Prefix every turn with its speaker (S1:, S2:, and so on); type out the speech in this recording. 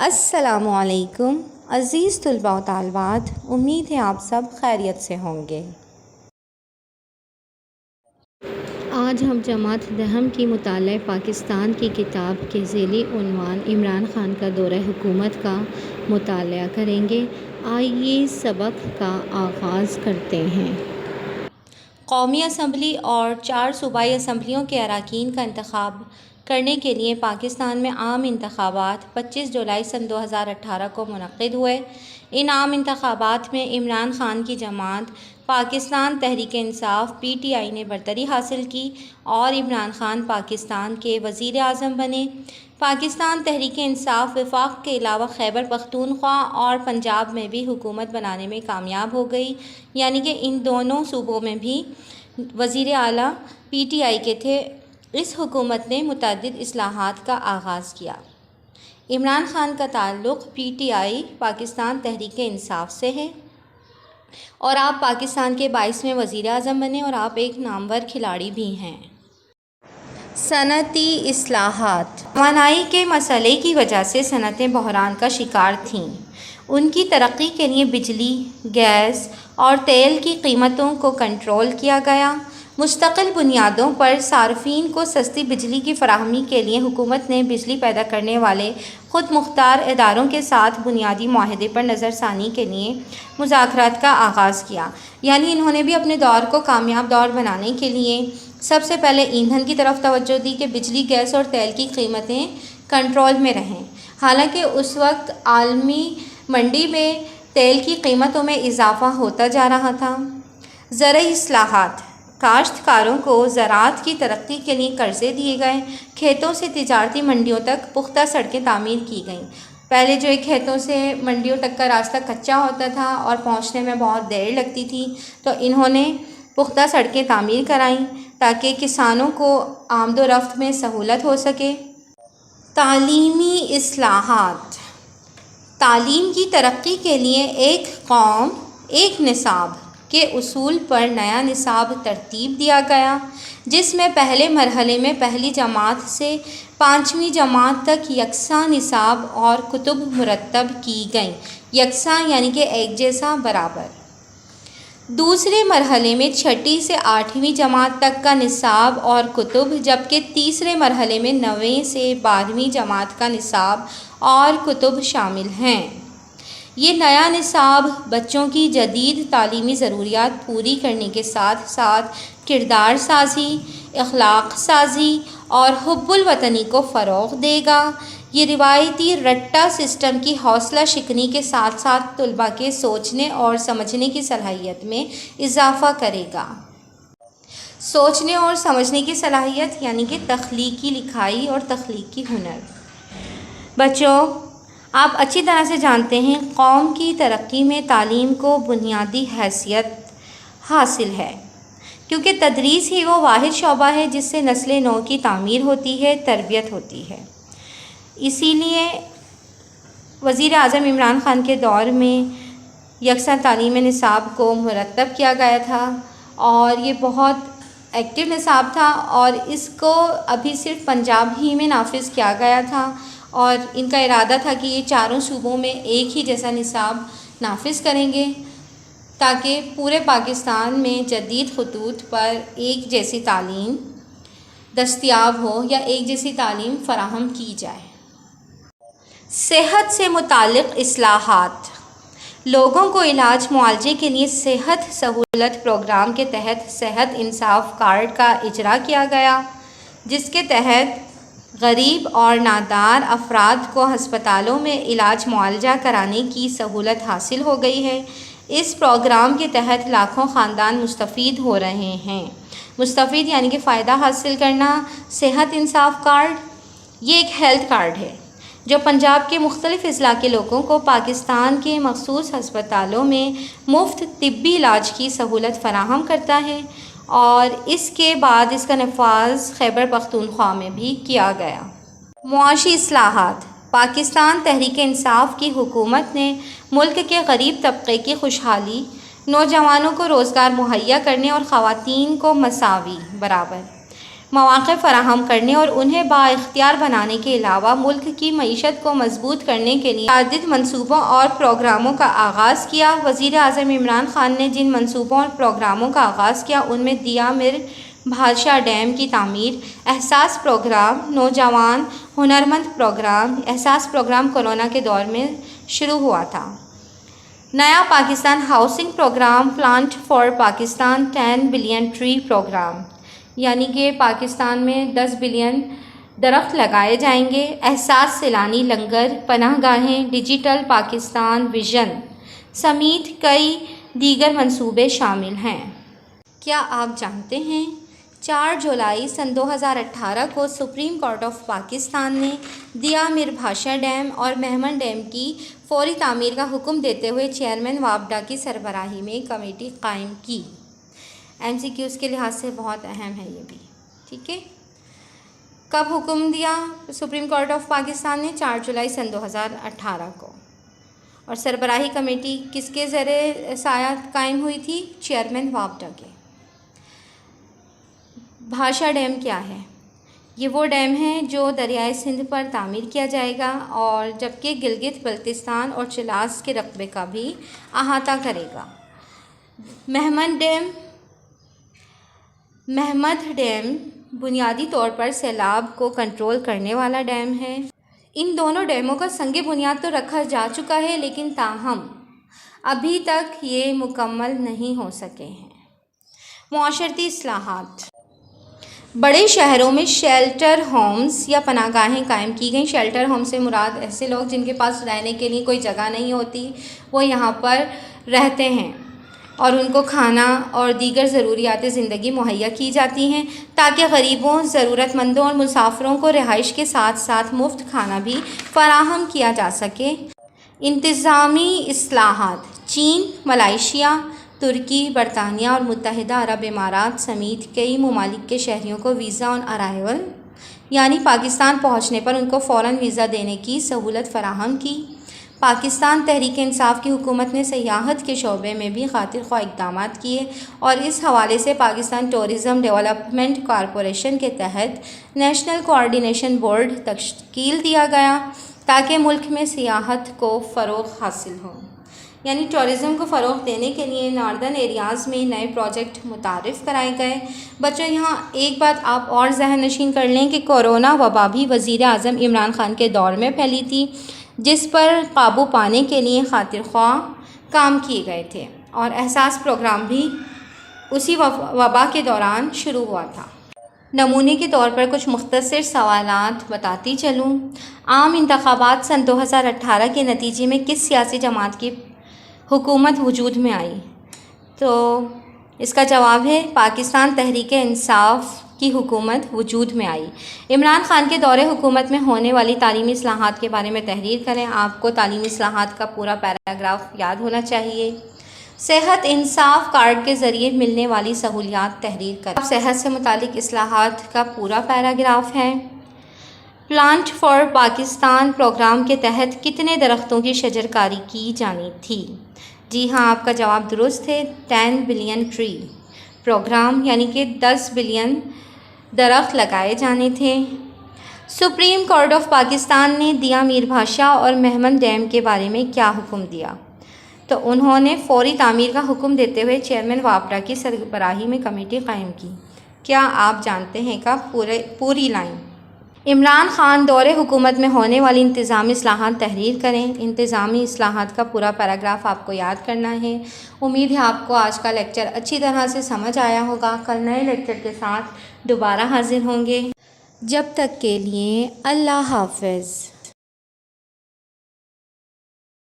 S1: السلام علیکم عزیز طلباء و طالبات، امید ہے آپ سب خیریت سے ہوں گے۔ آج ہم جماعت دہم کی مطالعہ پاکستان کی کتاب کے ذیلی عنوان عمران خان کا دورہ حکومت کا مطالعہ کریں گے۔ آئیے سبق کا آغاز کرتے ہیں۔ قومی اسمبلی اور 4 صوبائی اسمبلیوں کے اراکین کا انتخاب کرنے کے لیے پاکستان میں عام انتخابات 25 جولائی سن 2018 کو منعقد ہوئے۔ ان عام انتخابات میں عمران خان کی جماعت پاکستان تحریک انصاف PTI نے برتری حاصل کی اور عمران خان پاکستان کے وزیر اعظم بنے۔ پاکستان تحریک انصاف وفاق کے علاوہ خیبر پختونخوا اور پنجاب میں بھی حکومت بنانے میں کامیاب ہو گئی، یعنی کہ ان دونوں صوبوں میں بھی وزیر اعلیٰ PTI کے تھے۔ اس حکومت نے متعدد اصلاحات کا آغاز کیا۔ عمران خان کا تعلق PTI پاکستان تحریک انصاف سے ہے اور آپ پاکستان کے 22ویں وزیر اعظم بنے اور آپ ایک نامور کھلاڑی بھی ہیں۔ صنعتی اصلاحات۔ توانائی کے مسئلے کی وجہ سے صنعتیں بحران کا شکار تھیں۔ ان کی ترقی کے لیے بجلی، گیس اور تیل کی قیمتوں کو کنٹرول کیا گیا۔ مستقل بنیادوں پر صارفین کو سستی بجلی کی فراہمی کے لیے حکومت نے بجلی پیدا کرنے والے خود مختار اداروں کے ساتھ بنیادی معاہدے پر نظر ثانی کے لیے مذاکرات کا آغاز کیا، یعنی انہوں نے بھی اپنے دور کو کامیاب دور بنانے کے لیے سب سے پہلے ایندھن کی طرف توجہ دی کہ بجلی، گیس اور تیل کی قیمتیں کنٹرول میں رہیں۔ حالانکہ اس وقت عالمی منڈی میں تیل کی قیمتوں میں اضافہ ہوتا جا رہا تھا۔ زرعی اصلاحات۔ کاشتکاروں کو زراعت کی ترقی کے لیے قرضے دیے گئے۔ کھیتوں سے تجارتی منڈیوں تک پختہ سڑکیں تعمیر کی گئیں۔ پہلے جو کھیتوں سے منڈیوں تک کا راستہ کچا ہوتا تھا اور پہنچنے میں بہت دیر لگتی تھی، تو انہوں نے پختہ سڑکیں تعمیر کرائیں تاکہ کسانوں کو آمد و رفت میں سہولت ہو سکے۔ تعلیمی اصلاحات۔ تعلیم کی ترقی کے لیے ایک قوم ایک نصاب کے اصول پر نیا نصاب ترتیب دیا گیا، جس میں پہلے مرحلے میں پہلی جماعت سے 5ویں جماعت تک یکساں نصاب اور کتب مرتب کی گئیں۔ یکساں یعنی کہ ایک جیسا، برابر۔ دوسرے مرحلے میں 6 سے 8ویں جماعت تک کا نصاب اور کتب، جبکہ تیسرے مرحلے میں 9 سے 12ویں جماعت کا نصاب اور کتب شامل ہیں۔ یہ نیا نصاب بچوں کی جدید تعلیمی ضروریات پوری کرنے کے ساتھ ساتھ کردار سازی، اخلاق سازی اور حب الوطنی کو فروغ دے گا۔ یہ روایتی رٹا سسٹم کی حوصلہ شکنی کے ساتھ ساتھ طلباء کے سوچنے اور سمجھنے کی صلاحیت میں اضافہ کرے گا۔ سوچنے اور سمجھنے کی صلاحیت یعنی کہ تخلیقی لکھائی اور تخلیقی ہنر۔ بچوں، آپ اچھی طرح سے جانتے ہیں قوم کی ترقی میں تعلیم کو بنیادی حیثیت حاصل ہے، کیونکہ تدریس ہی وہ واحد شعبہ ہے جس سے نسل نو کی تعمیر ہوتی ہے، تربیت ہوتی ہے۔ اسی لیے وزیر اعظم عمران خان کے دور میں یکساں تعلیم نصاب کو مرتب کیا گیا تھا اور یہ بہت ایکٹیو نصاب تھا، اور اس کو ابھی صرف پنجاب ہی میں نافذ کیا گیا تھا، اور ان کا ارادہ تھا کہ یہ 4 صوبوں میں ایک ہی جیسا نصاب نافذ کریں گے تاکہ پورے پاکستان میں جدید خطوط پر ایک جیسی تعلیم دستیاب ہو یا ایک جیسی تعلیم فراہم کی جائے۔ صحت سے متعلق اصلاحات۔ لوگوں کو علاج معالجے کے لیے صحت سہولت پروگرام کے تحت صحت انصاف کارڈ کا اجرا کیا گیا، جس کے تحت غریب اور نادار افراد کو ہسپتالوں میں علاج معالجہ کرانے کی سہولت حاصل ہو گئی ہے۔ اس پروگرام کے تحت لاکھوں خاندان مستفید ہو رہے ہیں۔ مستفید یعنی کہ فائدہ حاصل کرنا۔ صحت انصاف کارڈ یہ ایک ہیلتھ کارڈ ہے جو پنجاب کے مختلف اضلاع کے لوگوں کو پاکستان کے مخصوص ہسپتالوں میں مفت طبی علاج کی سہولت فراہم کرتا ہے، اور اس کے بعد اس کا نفاذ خیبر پختونخوا میں بھی کیا گیا۔ معاشی اصلاحات۔ پاکستان تحریک انصاف کی حکومت نے ملک کے غریب طبقے کی خوشحالی، نوجوانوں کو روزگار مہیا کرنے اور خواتین کو مساوی، برابر مواقع فراہم کرنے اور انہیں بااختیار بنانے کے علاوہ ملک کی معیشت کو مضبوط کرنے کے لیے متعدد منصوبوں اور پروگراموں کا آغاز کیا۔ وزیر اعظم عمران خان نے جن منصوبوں اور پروگراموں کا آغاز کیا ان میں دیا میر بھاشا ڈیم کی تعمیر، احساس پروگرام، نوجوان ہنرمند پروگرام۔ احساس پروگرام کورونا کے دور میں شروع ہوا تھا۔ نیا Pakistan housing programme, plant for Pakistan 10 billion tree programme, یعنی کہ پاکستان میں 10 بلین درخت لگائے جائیں گے۔ احساس سیلانی لنگر، پناہ گاہیں، ڈیجیٹل پاکستان ویژن سمیت کئی دیگر منصوبے شامل ہیں۔ کیا آپ جانتے ہیں 4 جولائی سن 2018 کو سپریم کورٹ آف پاکستان نے دیا میر بھاشا ڈیم اور مہمن ڈیم کی فوری تعمیر کا حکم دیتے ہوئے چیئرمین وابڈا کی سربراہی میں کمیٹی قائم کی۔ MCQs کے لحاظ سے بہت اہم ہے یہ بھی، ٹھیک ہے۔ کب حکم دیا سپریم کورٹ آف پاکستان نے؟ 4 جولائی سن 2018 کو۔ اور سربراہی کمیٹی کس کے ذریعے سایہ قائم ہوئی تھی؟ چیئرمین وابڈا کے۔ بھاشا ڈیم کیا ہے؟ یہ وہ ڈیم ہے جو دریائے سندھ پر تعمیر کیا جائے گا اور جبکہ گلگت بلتستان اور چلاس کے رقبے کا بھی احاطہ کرے گا۔ مہمد ڈیم بنیادی طور پر سیلاب کو کنٹرول کرنے والا ڈیم ہے۔ ان دونوں ڈیموں کا سنگ بنیاد تو رکھا جا چکا ہے لیکن تاہم ابھی تک یہ مکمل نہیں ہو سکے ہیں۔ معاشرتی اصلاحات۔ بڑے شہروں میں شیلٹر ہومز یا پناہ گاہیں قائم کی گئیں۔ شیلٹر ہوم سے مراد ایسے لوگ جن کے پاس رہنے کے لیے کوئی جگہ نہیں ہوتی، وہ یہاں پر رہتے ہیں اور ان کو کھانا اور دیگر ضروریات زندگی مہیا کی جاتی ہیں تاکہ غریبوں، ضرورت مندوں اور مسافروں کو رہائش کے ساتھ ساتھ مفت کھانا بھی فراہم کیا جا سکے۔ انتظامی اصلاحات۔ چین، ملائیشیا، ترکی، برطانیہ اور متحدہ عرب امارات سمیت کئی ممالک کے شہریوں کو ویزا آن ارائیول یعنی پاکستان پہنچنے پر ان کو فوراً ویزا دینے کی سہولت فراہم کی۔ پاکستان تحریک انصاف کی حکومت نے سیاحت کے شعبے میں بھی خاطر خواہ اقدامات کیے اور اس حوالے سے پاکستان ٹورزم ڈیولپمنٹ کارپوریشن کے تحت نیشنل کوآرڈینیشن بورڈ تشکیل دیا گیا تاکہ ملک میں سیاحت کو فروغ حاصل ہو۔ یعنی ٹورزم کو فروغ دینے کے لیے ناردرن ایریاز میں نئے پروجیکٹ متعارف کرائے گئے۔ بچوں یہاں ایک بات آپ اور ذہن نشین کر لیں کہ کورونا وبا بھی وزیر اعظم عمران خان کے دور میں پھیلی تھی، جس پر قابو پانے کے لیے خاطر خواہ کام کیے گئے تھے اور احساس پروگرام بھی اسی وبا کے دوران شروع ہوا تھا۔ نمونے کے طور پر کچھ مختصر سوالات بتاتی چلوں۔ عام انتخابات سن 2018 کے نتیجے میں کس سیاسی جماعت کی حکومت وجود میں آئی؟ تو اس کا جواب ہے پاکستان تحریک انصاف کی حکومت وجود میں آئی۔ عمران خان کے دور حکومت میں ہونے والی تعلیمی اصلاحات کے بارے میں تحریر کریں۔ آپ کو تعلیمی اصلاحات کا پورا پیراگراف یاد ہونا چاہیے۔ صحت انصاف کارڈ کے ذریعے ملنے والی سہولیات تحریر کریں۔ صحت سے متعلق اصلاحات کا پورا پیراگراف ہے۔ پلانٹ فار پاکستان پروگرام کے تحت کتنے درختوں کی شجرکاری کی جانی تھی؟ جی ہاں، آپ کا جواب درست ہے، 10 بلین ٹری پروگرام، یعنی کہ 10 بلین درخت لگائے جانے تھے۔ سپریم کورٹ آف پاکستان نے دیا میر بھاشا اور مہمن ڈیم کے بارے میں کیا حکم دیا؟ تو انہوں نے فوری تعمیر کا حکم دیتے ہوئے چیئرمین وابڈا کی سربراہی میں کمیٹی قائم کی۔ کیا آپ جانتے ہیں کا پوری لائن؟ عمران خان دور حکومت میں ہونے والی انتظامی اصلاحات تحریر کریں۔ انتظامی اصلاحات کا پورا پیراگراف آپ کو یاد کرنا ہے۔ امید ہے آپ کو آج کا لیکچر اچھی طرح سے سمجھ آیا ہوگا۔ کل نئے لیکچر کے ساتھ دوبارہ حاضر ہوں گے۔ جب تک کے لیے اللہ حافظ۔